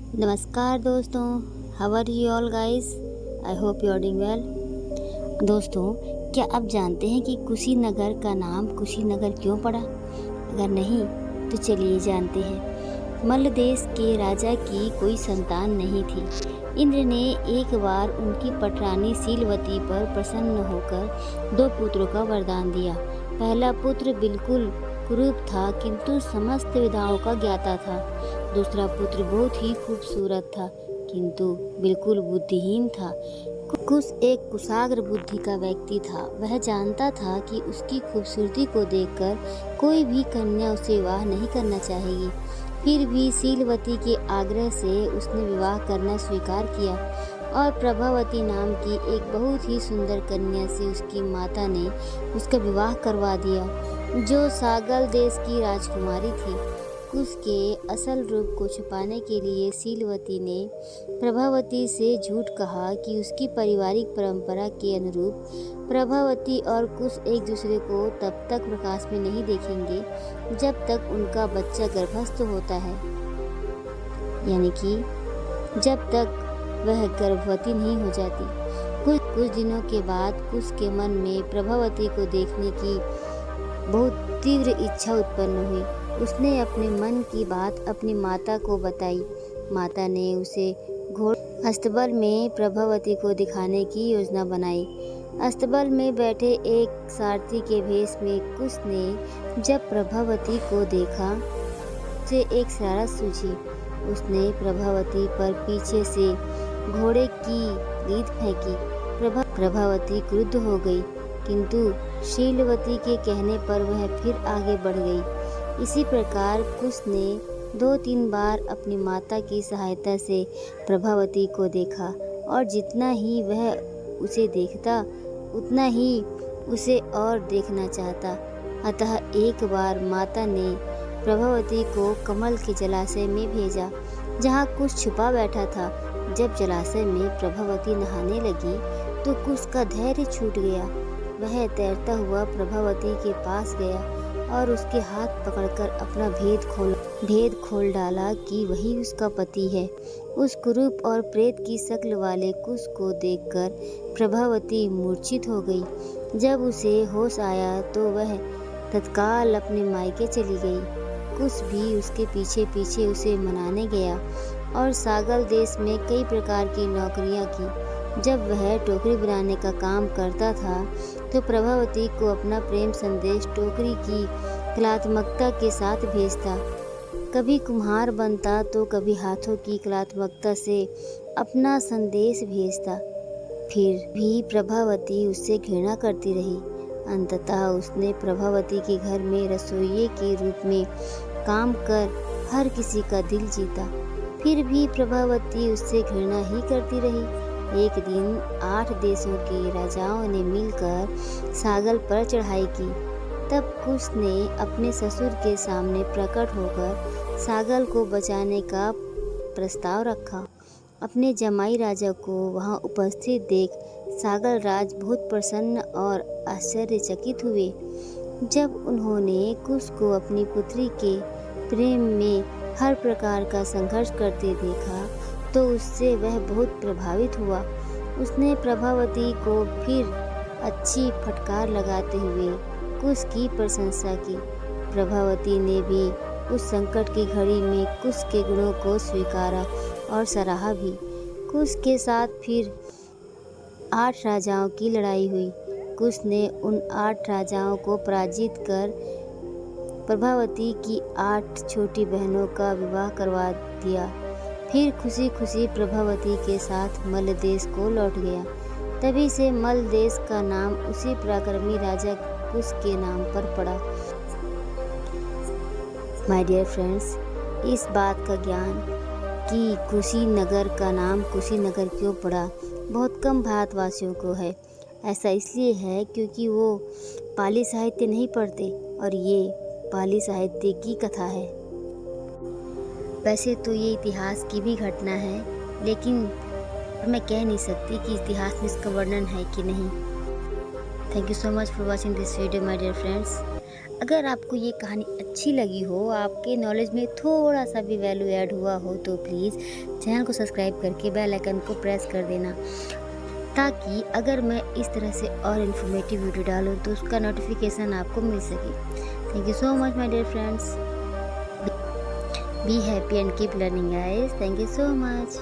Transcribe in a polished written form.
नमस्कार दोस्तों, how are you all guys. I hope you are doing well. दोस्तों, क्या आप जानते हैं कि कुशीनगर का नाम कुशीनगर क्यों पड़ा? अगर नहीं तो चलिए जानते हैं। मल्ल देश के राजा की कोई संतान नहीं थी। इंद्र ने एक बार उनकी पटरानी शीलवती पर प्रसन्न होकर 2 पुत्रों का वरदान दिया। पहला पुत्र बिल्कुल कुरूप था किंतु समस्त विद्याओं का ज्ञाता था। दूसरा पुत्र बहुत ही खूबसूरत था किंतु बिल्कुल बुद्धिहीन था। कुश एक कुशाग्र बुद्धि का व्यक्ति था। वह जानता था कि उसकी खूबसूरती को देखकर कोई भी कन्या उसे विवाह नहीं करना चाहेगी। फिर भी शीलवती के आग्रह से उसने विवाह करना स्वीकार किया और प्रभावती नाम की एक बहुत ही सुंदर कन्या से उसकी माता ने उसका विवाह करवा दिया, जो सागल देश की राजकुमारी थी। कुश के असल रूप को छुपाने के लिए शीलवती ने प्रभावती से झूठ कहा कि उसकी पारिवारिक परंपरा के अनुरूप प्रभावती और कुश एक दूसरे को तब तक प्रकाश में नहीं देखेंगे जब तक उनका बच्चा गर्भस्थ होता है, यानी कि जब तक वह गर्भवती नहीं हो जाती। कुछ दिनों के बाद कुश के मन में प्रभावती को देखने की बहुत तीव्र इच्छा उत्पन्न हुई। उसने अपने मन की बात अपनी माता को बताई। माता ने उसे घोड़े अस्तबल में प्रभावती को दिखाने की योजना बनाई। अस्तबल में बैठे एक सारथी के भेष में कुश ने जब प्रभावती को देखा उसे एक शरारत सूझी। उसने प्रभावती पर पीछे से घोड़े की लीद फेंकी। प्रभावती क्रुद्ध हो गई किंतु शीलवती के कहने पर वह फिर आगे बढ़ गई। इसी प्रकार कुश ने 2-3 बार अपनी माता की सहायता से प्रभावती को देखा और जितना ही वह उसे देखता उतना ही उसे और देखना चाहता। अतः एक बार माता ने प्रभावती को कमल के जलाशय में भेजा जहाँ कुश छुपा बैठा था। जब जलाशय में प्रभावती नहाने लगी तो कुश का धैर्य छूट गया। वह तैरता हुआ प्रभावती के पास गया और उसके हाथ पकड़कर अपना भेद खोल डाला कि वही उसका पति है। उस कुरूप और प्रेत की शक्ल वाले कुश को देखकर प्रभावती मूर्छित हो गई। जब उसे होश आया तो वह तत्काल अपने मायके चली गई। कुश भी उसके पीछे पीछे उसे मनाने गया और सागल देश में कई प्रकार की नौकरियां की। जब वह टोकरी बनाने का काम करता था तो प्रभावती को अपना प्रेम संदेश टोकरी की कलात्मकता के साथ भेजता। कभी कुम्हार बनता तो कभी हाथों की कलात्मकता से अपना संदेश भेजता। फिर भी प्रभावती उससे घृणा करती रही। अंततः उसने प्रभावती के घर में रसोइये के रूप में काम कर हर किसी का दिल जीता। फिर भी प्रभावती उससे घृणा ही करती रही। एक दिन 8 देशों के राजाओं ने मिलकर सागल पर चढ़ाई की। तब कुश ने अपने ससुर के सामने प्रकट होकर सागल को बचाने का प्रस्ताव रखा। अपने जमाई राजा को वहां उपस्थित देख सागल राज बहुत प्रसन्न और आश्चर्यचकित हुए। जब उन्होंने कुश को अपनी पुत्री के प्रेम में हर प्रकार का संघर्ष करते देखा तो उससे वह बहुत प्रभावित हुआ। उसने प्रभावती को फिर अच्छी फटकार लगाते हुए कुश की प्रशंसा की। प्रभावती ने भी उस संकट की घड़ी में कुश के गुणों को स्वीकारा और सराहा भी। कुश के साथ फिर 8 राजाओं की लड़ाई हुई। कुश ने उन 8 राजाओं को पराजित कर प्रभावती की 8 छोटी बहनों का विवाह करवा दिया। फिर खुशी खुशी प्रभावती के साथ मल्ल देश को लौट गया। तभी से मल्ल देश का नाम उसी पराक्रमी राजा कुश के नाम पर पड़ा। माय डियर फ्रेंड्स, इस बात का ज्ञान कि कुशीनगर का नाम कुशीनगर क्यों पड़ा बहुत कम भारतवासियों को है। ऐसा इसलिए है क्योंकि वो पाली साहित्य नहीं पढ़ते और ये पाली साहित्य की कथा है। वैसे तो ये इतिहास की भी घटना है, लेकिन मैं कह नहीं सकती कि इतिहास में इसका वर्णन है कि नहीं। Thank you so much for watching this video my dear friends. अगर आपको ये कहानी अच्छी लगी हो, आपके नॉलेज में थोड़ा सा भी वैल्यू ऐड हुआ हो, तो प्लीज़ चैनल को सब्सक्राइब करके बेल आइकन को प्रेस कर देना, ताकि अगर मैं इस तरह से और इन्फॉर्मेटिव वीडियो डालूँ तो उसका नोटिफिकेशन आपको मिल सके। Thank you so much my dear friends. Be happy and keep learning guys. Thank you so much.